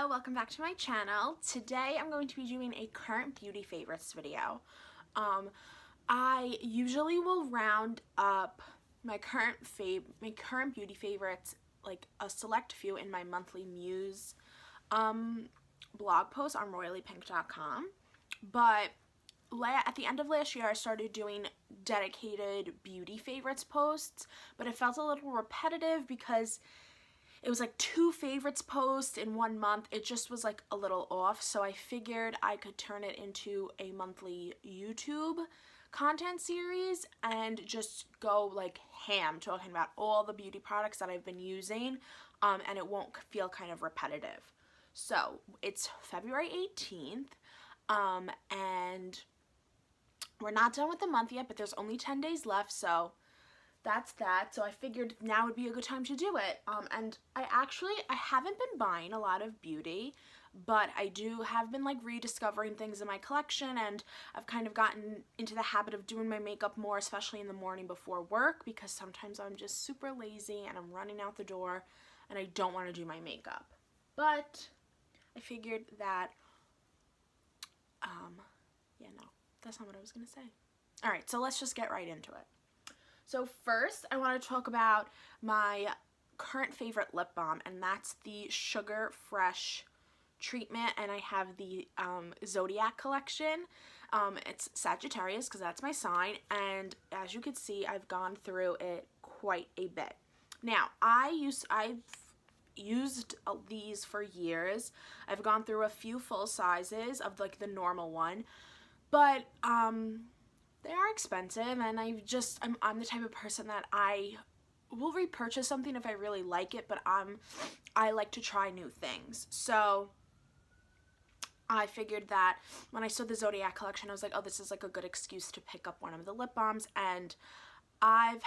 Hello, welcome back to my channel. Today I'm going to be doing a current beauty favorites video. I usually will round up my current beauty favorites, like a select few, in my monthly Muse blog post on royallypink.com. But at the end of last year I started doing dedicated beauty favorites posts, but it felt a little repetitive because it was like 2 favorites posts in 1 month. It just was like a little off, so I figured I could turn it into a monthly YouTube content series and just go like ham talking about all the beauty products that I've been using, and it won't feel kind of repetitive. So it's February 18th, and we're not done with the month yet, but there's only 10 days left, so that's that. So I figured now would be a good time to do it. And I haven't been buying a lot of beauty, but I have been like rediscovering things in my collection, and I've kind of gotten into the habit of doing my makeup more, especially in the morning before work, because sometimes I'm just super lazy and I'm running out the door and I don't want to do my makeup. But I figured that, yeah, no, that's not what I was gonna say. All right, so let's just get right into it. So first, I want to talk about my current favorite lip balm, and that's the Sugar Fresh treatment, and I have the Zodiac collection. It's Sagittarius because that's my sign, and as you can see, I've gone through it quite a bit. Now, I've used these for years. I've gone through a few full sizes of like the normal one, but they are expensive, and I'm the type of person that I will repurchase something if I really like it, but I like to try new things. So I figured that when I saw the Zodiac collection, I was like, oh, this is like a good excuse to pick up one of the lip balms. And I've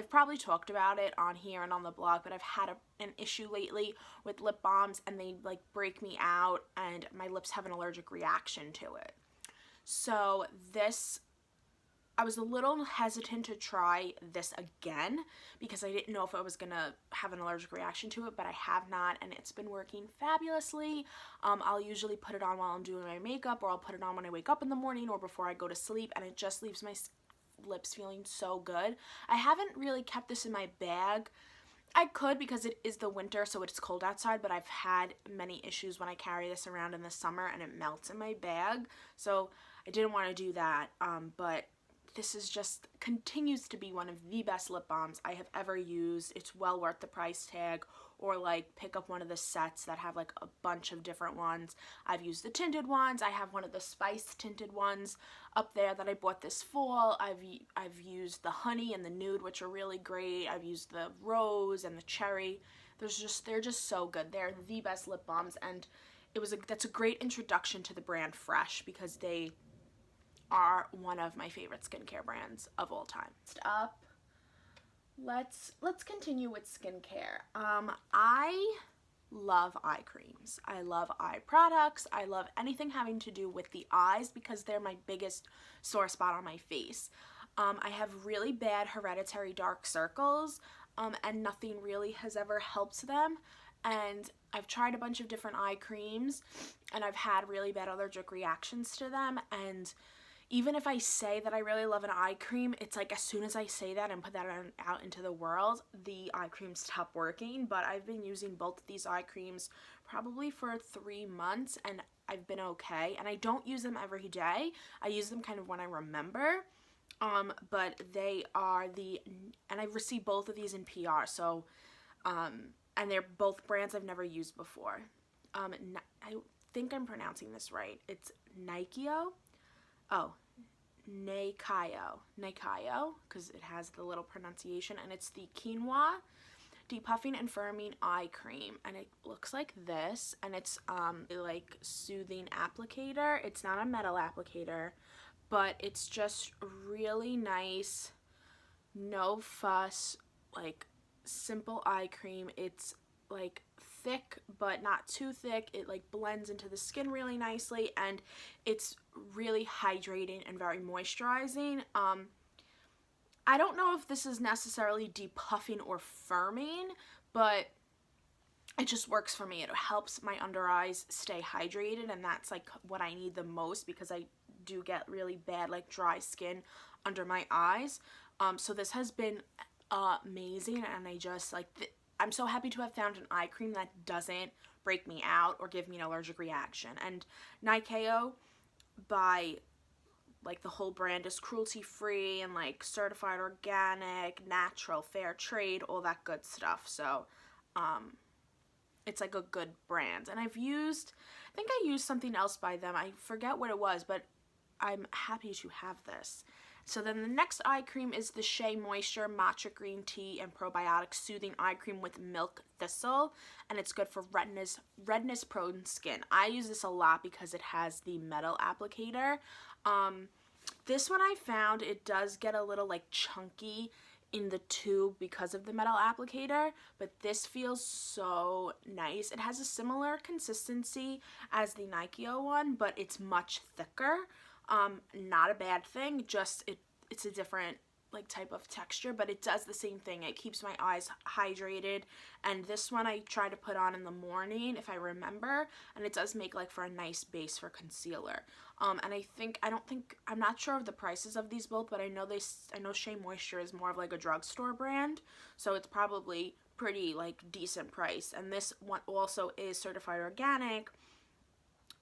probably talked about it on here and on the blog, but I've had an issue lately with lip balms, and they like break me out and my lips have an allergic reaction to it. So I was a little hesitant to try this again because I didn't know if I was gonna have an allergic reaction to it, but I have not, and it's been working fabulously. I'll usually put it on while I'm doing my makeup, or I'll put it on when I wake up in the morning or before I go to sleep, and it just leaves my lips feeling so good. I haven't really kept this in my bag. I could, because it is the winter, so it's cold outside, but I've had many issues when I carry this around in the summer and it melts in my bag, so I didn't want to do that, but this is just continues to be one of the best lip balms I have ever used. It's well worth the price tag, or like pick up one of the sets that have like a bunch of different ones. I've used the tinted ones. I have one of the spice tinted ones up there that I bought this fall. I've used the honey and the nude, which are really great. I've used the rose and the cherry. They're just so good. They're the best lip balms, and that's a great introduction to the brand Fresh, because they are one of my favorite skincare brands of all time. Next up, let's continue with skincare. I love eye creams. I love eye products. I love anything having to do with the eyes because they're my biggest sore spot on my face. I have really bad hereditary dark circles, and nothing really has ever helped them. And I've tried a bunch of different eye creams, and I've had really bad allergic reactions to them. And even if I say that I really love an eye cream, it's like as soon as I say that and put that out into the world, the eye creams stop working. But I've been using both of these eye creams probably for 3 months, and I've been okay. And I don't use them every day. I use them kind of when I remember. But they are and I've received both of these in PR. So, and they're both brands I've never used before. I think I'm pronouncing this right. It's Nikeo. Oh, Nikeo, because it has the little pronunciation, and it's the Quinoa Depuffing and Firming Eye Cream, and it looks like this, and it's like soothing applicator. It's not a metal applicator, but it's just really nice, no fuss, like simple eye cream. It's like thick but not too thick. It like blends into the skin really nicely, and it's really hydrating and very moisturizing. I don't know if this is necessarily depuffing or firming, but it just works for me. It helps my under eyes stay hydrated, and that's like what I need the most because I do get really bad like dry skin under my eyes. So this has been amazing, and I just like I'm so happy to have found an eye cream that doesn't break me out or give me an allergic reaction. And Nikeo, by like the whole brand, is cruelty free and like certified organic, natural, fair trade, all that good stuff. So it's like a good brand. And I think I used something else by them. I forget what it was, but I'm happy to have this. So then the next eye cream is the Shea Moisture Matcha Green Tea and Probiotic Soothing Eye Cream with Milk Thistle, and it's good for redness prone skin. I use this a lot because it has the metal applicator. This one I found, it does get a little like chunky in the tube because of the metal applicator, but this feels so nice. It has a similar consistency as the Nikeo one, but it's much thicker. Not a bad thing, just it's a different like type of texture, but it does the same thing. It keeps my eyes hydrated, and this one I try to put on in the morning if I remember, and it does make like for a nice base for concealer. And I'm not sure of the prices of these both, but I know Shea Moisture is more of like a drugstore brand, so it's probably pretty like decent price. And this one also is certified organic,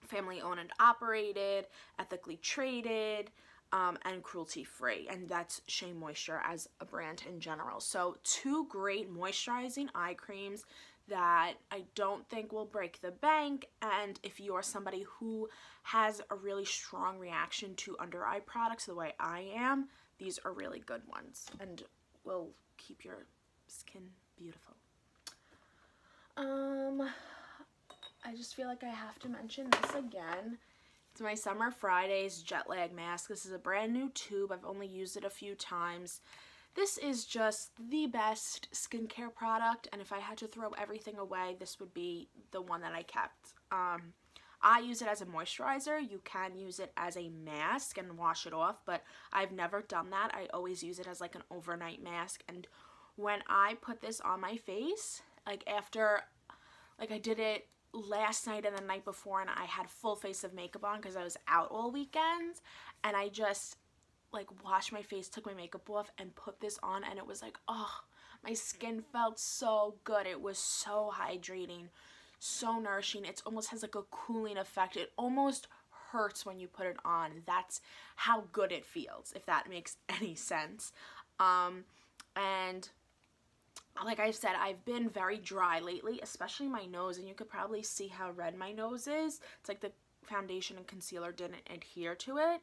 family owned and operated, ethically traded, and cruelty free, and that's Shea Moisture as a brand in general. So 2 great moisturizing eye creams that I don't think will break the bank, and if you're somebody who has a really strong reaction to under eye products the way I am, these are really good ones and will keep your skin beautiful. I just feel like I have to mention this again. It's my Summer Fridays Jet Lag Mask. This is a brand new tube. I've only used it a few times. This is just the best skincare product, and if I had to throw everything away, this would be the one that I kept. I use it as a moisturizer. You can use it as a mask and wash it off, but I've never done that. I always use it as like an overnight mask, and when I put this on my face, like after, like I did it last night and the night before, and I had full face of makeup on because I was out all weekend, and I just like washed my face, took my makeup off, and put this on, and it was like, oh, my skin felt so good. It was so hydrating, so nourishing. It almost has like a cooling effect. It almost hurts when you put it on. That's how good it feels, if that makes any sense. And like I said, I've been very dry lately, especially my nose, and you could probably see how red my nose is. It's like the foundation and concealer didn't adhere to it.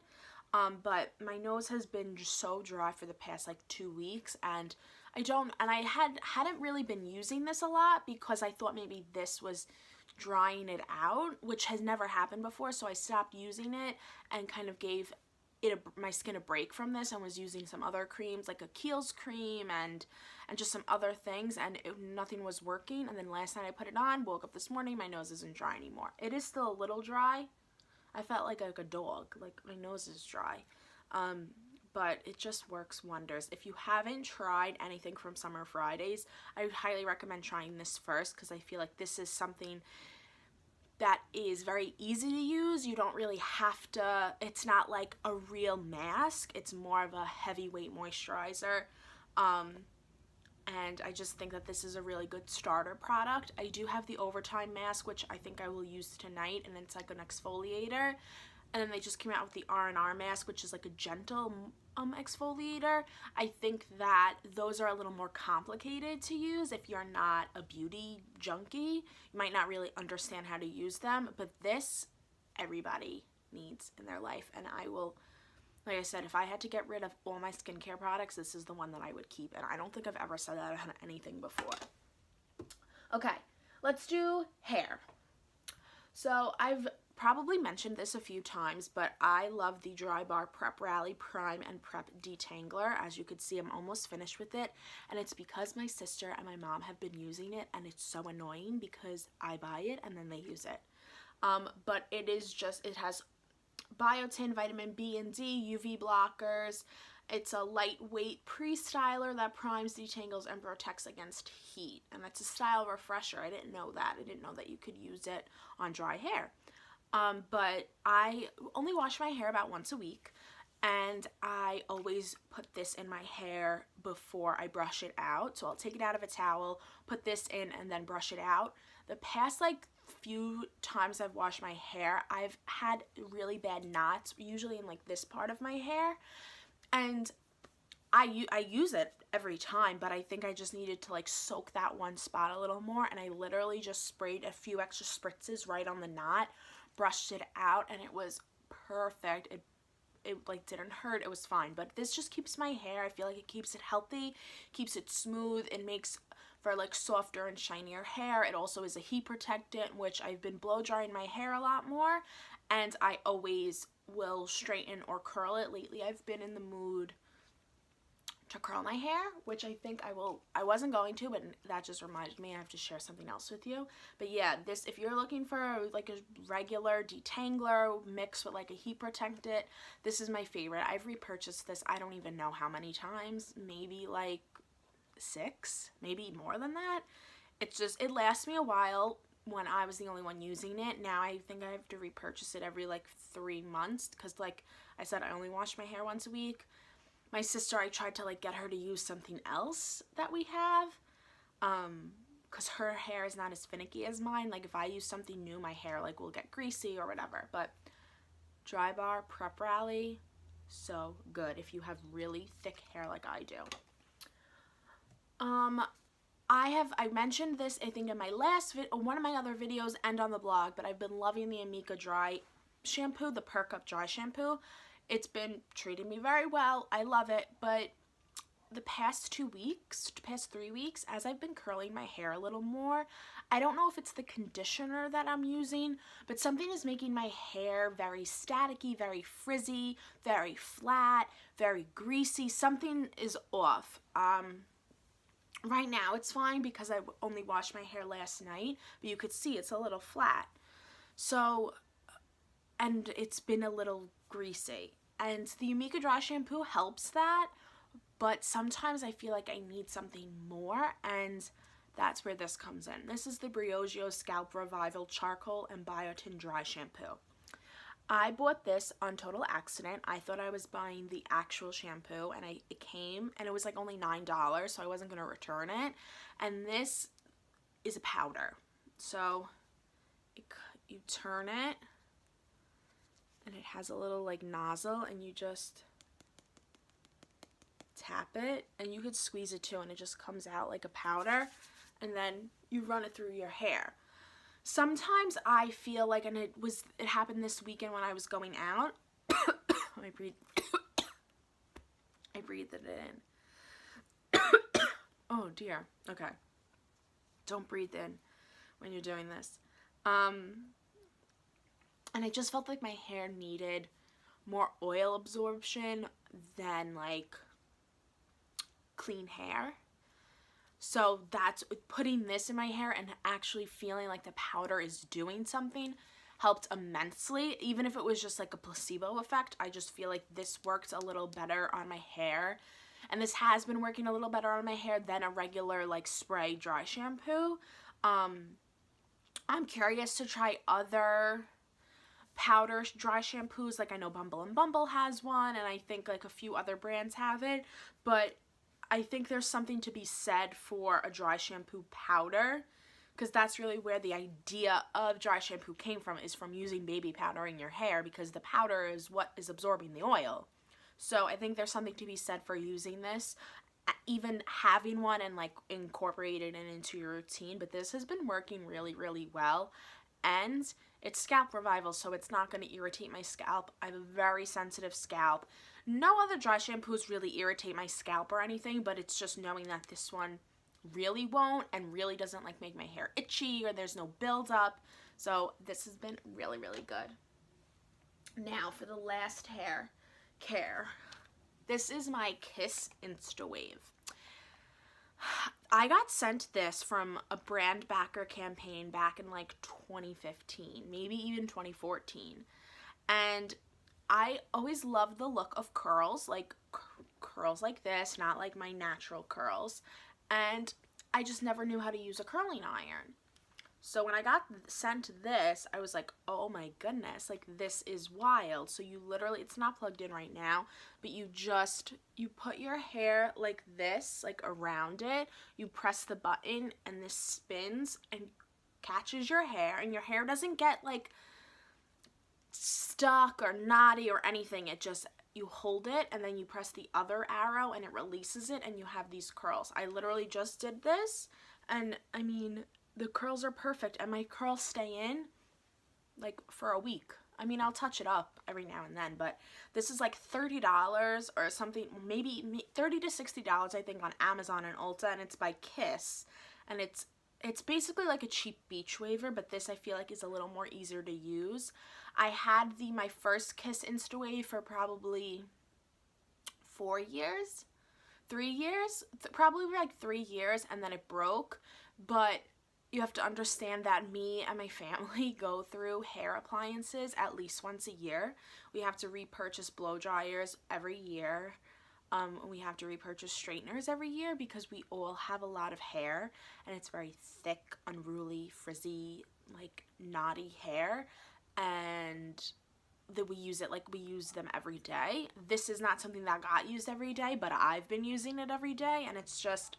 But my nose has been just so dry for the past like 2 weeks, and I hadn't really been using this a lot because I thought maybe this was drying it out, which has never happened before, so I stopped using it and kind of gave my skin a break from this and was using some other creams like a Kiehl's cream and just some other things, and nothing was working. And then last night I put it on, woke up this morning, my nose isn't dry anymore. It is still a little dry. I felt like a dog, like my nose is dry, but it just works wonders. If you haven't tried anything from Summer Fridays, I would highly recommend trying this first, because I feel like this is something that is very easy to use. You don't really have to, it's not like a real mask, it's more of a heavyweight moisturizer. And I just think that this is a really good starter product. I do have the Overtime mask, which I think I will use tonight, and it's like an exfoliator. And then they just came out with the R&R mask, which is like a gentle exfoliator. I think that those are a little more complicated to use if you're not a beauty junkie. You might not really understand how to use them, but this, everybody needs in their life. And I will, like I said, if I had to get rid of all my skincare products, this is the one that I would keep. And I don't think I've ever said that on anything before. Okay, let's do hair. So I've probably mentioned this a few times, but I love the Dry Bar Prep Rally Prime and Prep Detangler. As you can see, I'm almost finished with it, and it's because my sister and my mom have been using it, and it's so annoying because I buy it and then they use it. But it is just, it has biotin, vitamin B and D, UV blockers, It's a lightweight pre-styler that primes, detangles, and protects against heat. And it's a style refresher. I didn't know that. I didn't know that you could use it on dry hair. But I only wash my hair about once a week. And I always put this in my hair before I brush it out. So I'll take it out of a towel, put this in, and then brush it out. The past like few times I've washed my hair, I've had really bad knots, usually in like this part of my hair. And I use it every time, but I think I just needed to like soak that one spot a little more. And I literally just sprayed a few extra spritzes right on the knot, brushed it out, and it was perfect. It like didn't hurt. It was fine. But this just keeps my hair, I feel like it keeps it healthy, keeps it smooth. It makes for like softer and shinier hair. It also is a heat protectant, which I've been blow drying my hair a lot more, and I always will straighten or curl it. Lately I've been in the mood to curl my hair, which I think I will. I wasn't going to, but that just reminded me I have to share something else with you. But yeah, this, if you're looking for like a regular detangler mixed with like a heat protectant, this is my favorite. I've repurchased this I don't even know how many times, maybe like 6, maybe more than that. It's just, it lasts me a while when I was the only one using it. Now I think I have to repurchase it every like 3 months because like I said, I only wash my hair once a week. My sister, I tried to like get her to use something else that we have because her hair is not as finicky as mine. Like if I use something new, my hair like will get greasy or whatever. But Dry Bar Prep Rally, so good if you have really thick hair like I do. I mentioned this I think in my last one of my other videos and on the blog, but I've been loving the Amika Dry shampoo, the Perk Up Dry shampoo. It's been treating me very well. I love it, but the past 3 weeks, as I've been curling my hair a little more, I don't know if it's the conditioner that I'm using, but something is making my hair very staticky, very frizzy, very flat, very greasy. Something is off. Right now it's fine because I only washed my hair last night, but you could see it's a little flat. So, and it's been a little greasy. And the Amika Dry shampoo helps that, but sometimes I feel like I need something more, and that's where this comes in. This is the Briogeo Scalp Revival Charcoal and Biotin Dry Shampoo. I bought this on total accident. I thought I was buying the actual shampoo, and it came, and it was like only $9, so I wasn't going to return it. And this is a powder. So you turn it, and it has a little like nozzle, and you just tap it, and you could squeeze it too, and it just comes out like a powder, and then you run it through your hair. Sometimes I feel like, and it happened this weekend when I was going out. I breathed it in. Oh dear. Okay. Don't breathe in when you're doing this. And I just felt like my hair needed more oil absorption than like clean hair. So that's, putting this in my hair and actually feeling like the powder is doing something helped immensely. Even if it was just like a placebo effect, I just feel like this worked a little better on my hair. And this has been working a little better on my hair than a regular like spray dry shampoo. I'm curious to try other powder dry shampoos. Like I know Bumble and Bumble has one, and I think like a few other brands have it, but I think there's something to be said for a dry shampoo powder, because that's really where the idea of dry shampoo came from, is from using baby powder in your hair, because the powder is what is absorbing the oil. So I think there's something to be said for using this, even having one and like incorporating it into your routine. But this has been working really, really well, and it's scalp revival, so it's not going to irritate my scalp. I have a very sensitive scalp. No other dry shampoos really irritate my scalp or anything, but it's just knowing that this one really won't, and really doesn't like make my hair itchy, or there's no buildup. So this has been really, really good. Now for the last hair care. This is my Kiss InstaWave. I got sent this from a brand backer campaign back in like 2015, maybe even 2014. And I always loved the look of curls, like curls like this, not like my natural curls. And I just never knew how to use a curling iron. So when I got sent this, I was like, oh my goodness, like this is wild. So you literally, it's not plugged in right now, but you put your hair like this, like around it, you press the button and this spins and catches your hair, and your hair doesn't get like stuck or knotty or anything. It just, you hold it and then you press the other arrow and it releases it and you have these curls. I literally just did this, and I mean, the curls are perfect, and my curls stay in like for a week. I mean, I'll touch it up every now and then, but this is like $30 or something, maybe $30 to $60 I think on Amazon and Ulta, and it's by Kiss, and it's basically like a cheap beach waver, but this I feel like is a little more easier to use. I had my first Kiss Instawave for probably 4 years, 3 years, probably like 3 years, and then it broke. But you have to understand that me and my family go through hair appliances at least once a year. We have to repurchase blow dryers every year. We have to repurchase straighteners every year because we all have a lot of hair, and it's very thick, unruly, frizzy, like knotty hair, and that we use them every day. This is not something that got used every day, but I've been using it every day, and it's just,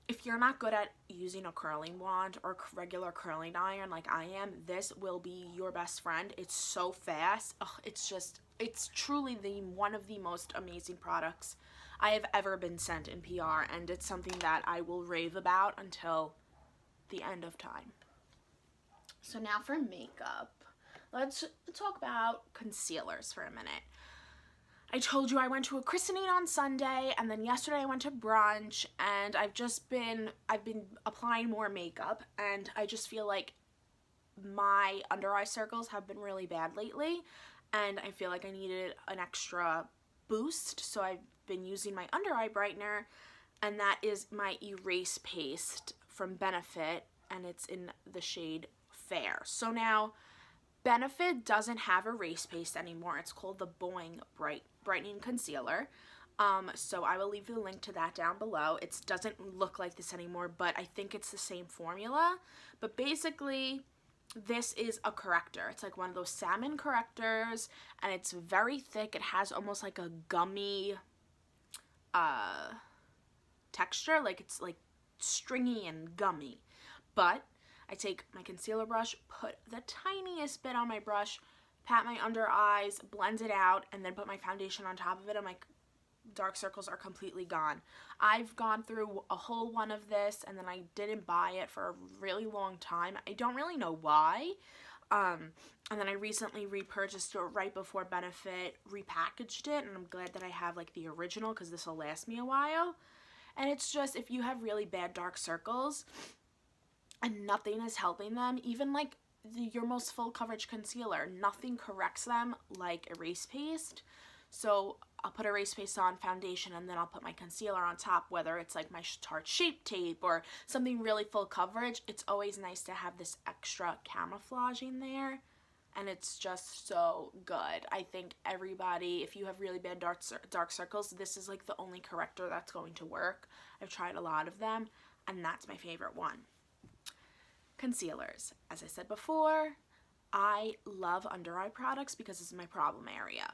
if you're not good at using a curling wand or regular curling iron like I am, this will be your best friend. It's so fast. Ugh, it's truly one of the most amazing products I have ever been sent in PR, and it's something that I will rave about until the end of time. So now for makeup, let's talk about concealers for a minute. I told you I went to a christening on Sunday, and then yesterday I went to brunch, and I've been applying more makeup, and I just feel like my under eye circles have been really bad lately, and I feel like I needed an extra boost, so I've been using my under eye brightener, and that is my Erase Paste from Benefit, and it's in the shade Fair. So now Benefit doesn't have Erase Paste anymore. It's called the Boing Brightening Concealer. So I will leave the link to that down below. It doesn't look like this anymore, but I think it's the same formula. But basically, this is a corrector. It's like one of those salmon correctors, and it's very thick. It has almost like a gummy texture, like it's like stringy and gummy. But I take my concealer brush, put the tiniest bit on my brush, pat my under eyes, blend it out, and then put my foundation on top of it, and my dark circles are completely gone. I've gone through a whole one of this, and then I didn't buy it for a really long time. I don't really know why. And then I recently repurchased it right before Benefit repackaged it, and I'm glad that I have like the original because this will last me a while. And it's just, if you have really bad dark circles and nothing is helping them, even like your most full coverage concealer, nothing corrects them like Erase Paste. So I'll put Erase Paste on foundation, and then I'll put my concealer on top, whether it's like my Tarte Shape Tape or something really full coverage. It's always nice to have this extra camouflaging there, and it's just so good. I think everybody, if you have really bad dark circles, this is like the only corrector that's going to work. I've tried a lot of them, and that's my favorite one. Concealers. As I said before, I love under eye products because this is my problem area.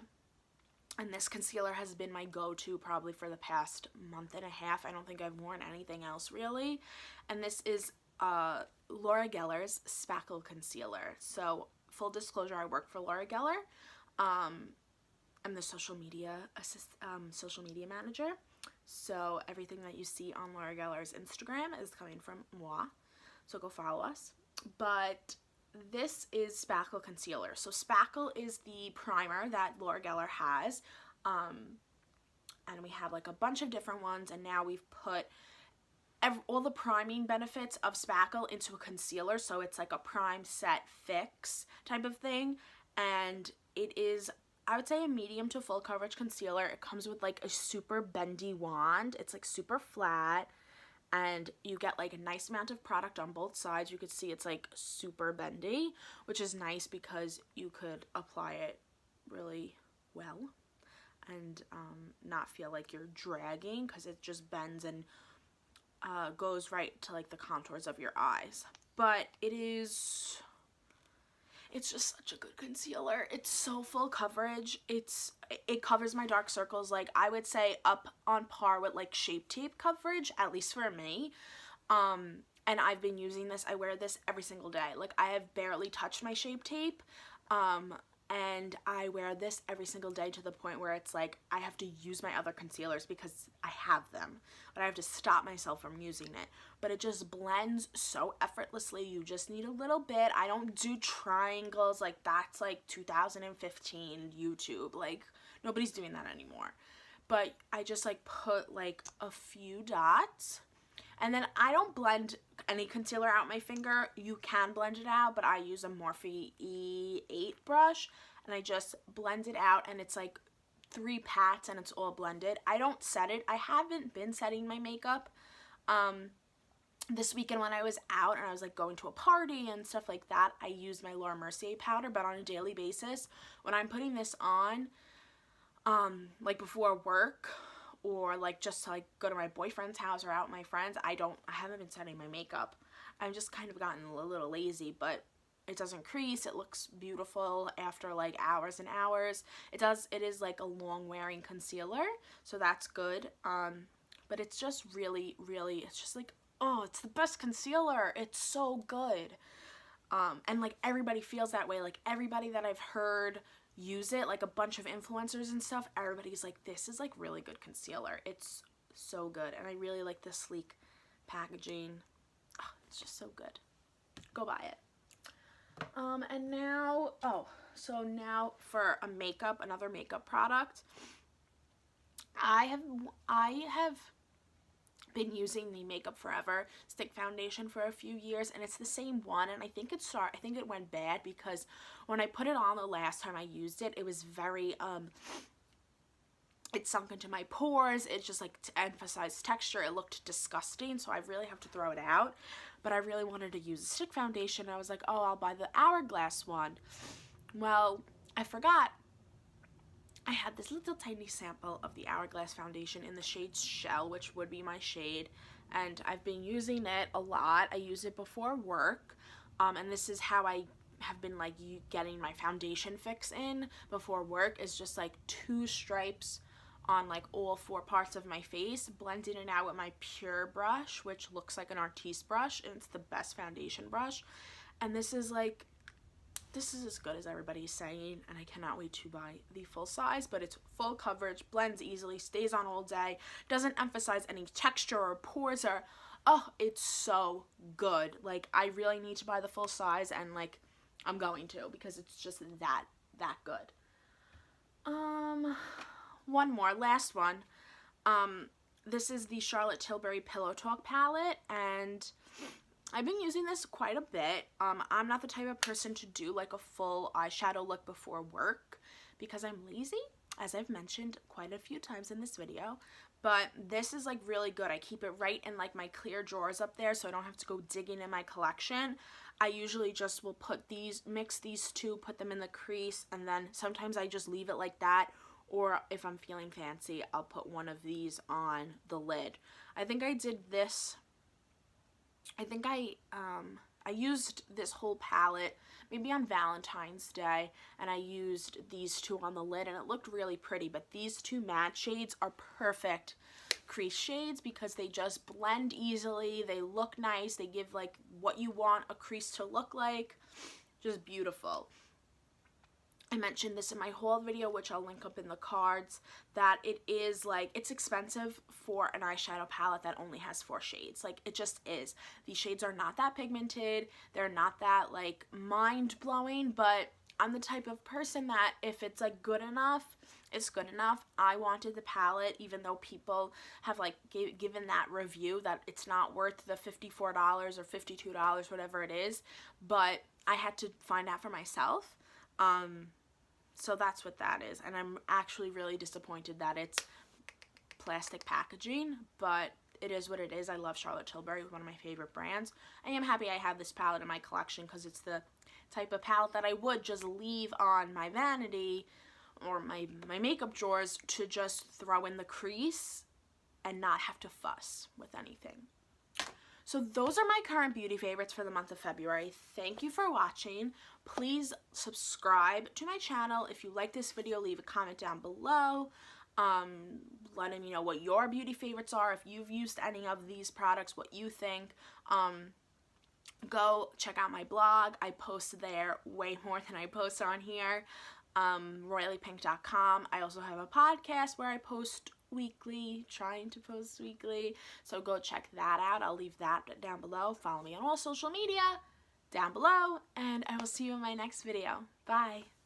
And this concealer has been my go-to probably for the past month and a half. I don't think I've worn anything else really. And this is Laura Geller's Spackle Concealer. So full disclosure, I work for Laura Geller. I'm the social media manager. So everything that you see on Laura Geller's Instagram is coming from moi. So go follow us. But this is Spackle Concealer. So Spackle is the primer that Laura Geller has. And we have like a bunch of different ones. And now we've put all the priming benefits of Spackle into a concealer. So it's like a prime, set, fix type of thing. And it is, I would say, a medium to full coverage concealer. It comes with like a super bendy wand. It's like super flat. And you get like a nice amount of product on both sides. You could see it's like super bendy, which is nice because you could apply it really well. and not feel like you're dragging, because it just bends and goes right to like the contours of your eyes. But it's just such a good concealer. It's so full coverage. It covers my dark circles, like I would say up on par with like Shape Tape coverage, at least for me. And I've been using this. I wear this every single day. Like, I have barely touched my Shape Tape. And I wear this every single day, to the point where it's like I have to use my other concealers because I have them, but I have to stop myself from using it. But it just blends so effortlessly. You just need a little bit. I don't do triangles. Like, that's like 2015 YouTube. Like, nobody's doing that anymore. But I just like put like a few dots, and then I don't blend any concealer out my finger. You can blend it out, but I use a Morphe E8 brush, and I just blend it out, and it's like 3 pats and it's all blended. I don't set it. I haven't been setting my makeup. This weekend when I was out and I was like going to a party and stuff like that, I used my Laura Mercier powder, but on a daily basis, when I'm putting this on, like before work, or like just to like go to my boyfriend's house or out with my friends, I haven't been setting my makeup. I've just kind of gotten a little lazy, but it doesn't crease. It looks beautiful after like hours and hours. It is like a long wearing concealer, so that's good. But it's just really, it's just like, oh, it's the best concealer. It's so good. And like everybody feels that way. Like everybody that I've heard use it, like a bunch of influencers and stuff, everybody's like, this is like really good concealer. It's so good, and I really like the sleek packaging. Oh, it's just so good. Go buy it. And now, so now for another makeup product. I have been using the Makeup Forever stick foundation for a few years, and it's the same one, and I think it went bad because when I put it on the last time I used it, it was very it sunk into my pores. It's just like, to emphasize texture, it looked disgusting, so I really have to throw it out. But I really wanted to use a stick foundation, and I was like, oh, I'll buy the Hourglass one. Well, I forgot I had this little tiny sample of the Hourglass foundation in the shade Shell, which would be my shade, and I've been using it a lot. I use it before work, and this is how I have been like getting my foundation fix in before work, is just like 2 stripes on like all 4 parts of my face, blending it out with my Pure brush, which looks like an Artiste brush, and it's the best foundation brush. And this is as good as everybody's saying, and I cannot wait to buy the full size. But it's full coverage, blends easily, stays on all day, doesn't emphasize any texture or pores, or it's so good. Like, I really need to buy the full size, and like I'm going to, because it's just that good. One more, last one. This is the Charlotte Tilbury Pillow Talk palette, and I've been using this quite a bit. I'm not the type of person to do like a full eyeshadow look before work because I'm lazy, as I've mentioned quite a few times in this video. But this is like really good. I keep it right in like my clear drawers up there, so I don't have to go digging in my collection. I usually just will mix these two, put them in the crease, and then sometimes I just leave it like that. Or if I'm feeling fancy, I'll put one of these on the lid. I think I did this. I think I used this whole palette maybe on Valentine's Day, and I used these 2 on the lid, and it looked really pretty. But these 2 matte shades are perfect crease shades because they just blend easily. They look nice. They give like what you want a crease to look like. Just beautiful. I mentioned this in my haul video, which I'll link up in the cards, that it is like, it's expensive for an eyeshadow palette that only has 4 shades. Like, it just is. These shades are not that pigmented. They're not that like mind-blowing, but I'm the type of person that if it's like good enough, it's good enough. I wanted the palette, even though people have like given that review that it's not worth the $54 or $52, whatever it is, but I had to find out for myself. So that's what that is, and I'm actually really disappointed that it's plastic packaging, but it is what it is. I love Charlotte Tilbury, one of my favorite brands. I am happy I have this palette in my collection because it's the type of palette that I would just leave on my vanity or my makeup drawers to just throw in the crease and not have to fuss with anything. So those are my current beauty favorites for the month of February. Thank you for watching. Please subscribe to my channel. If you like this video, leave a comment down below. Letting me know what your beauty favorites are, if you've used any of these products, what you think. Go check out my blog. I post there way more than I post on here. royallypink.com. I also have a podcast where I post weekly, trying to post weekly, so go check that out. I'll leave that down below. Follow me on all social media down below, and I will see you in my next video. Bye.